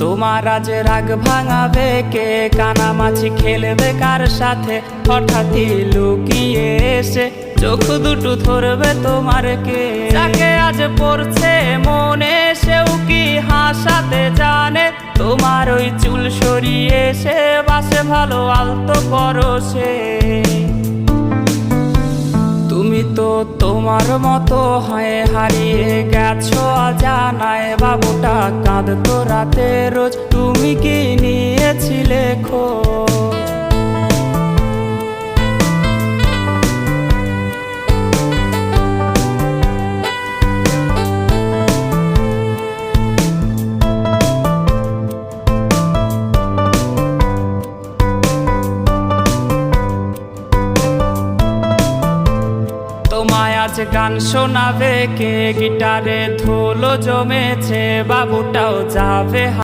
তোমার আজ রাগ ভাঙাবে কে? কানামাছি খেলবে কার সাথে? হঠাৎই লুকিয়ে এসে চোখ দুটো ধরবে তোমার কে? যাকে আজ পড়ছে মনে সেও কি হাসাতে জানে? তোমার ওই চুল সরিয়ে সে বাসে ভালো আলতো পরশে। তুমি তো তোমার মতো হয়ে হারিয়ে গেছো অজানায়। বাবুটা কাঁদতো রাতে রোজ, তুমি কি নিয়েছিলে খোঁজ? তোমায় আজ গান শোনাবে কে? গিটারে ধুলো জমেছে, বাবুটাও যাবে।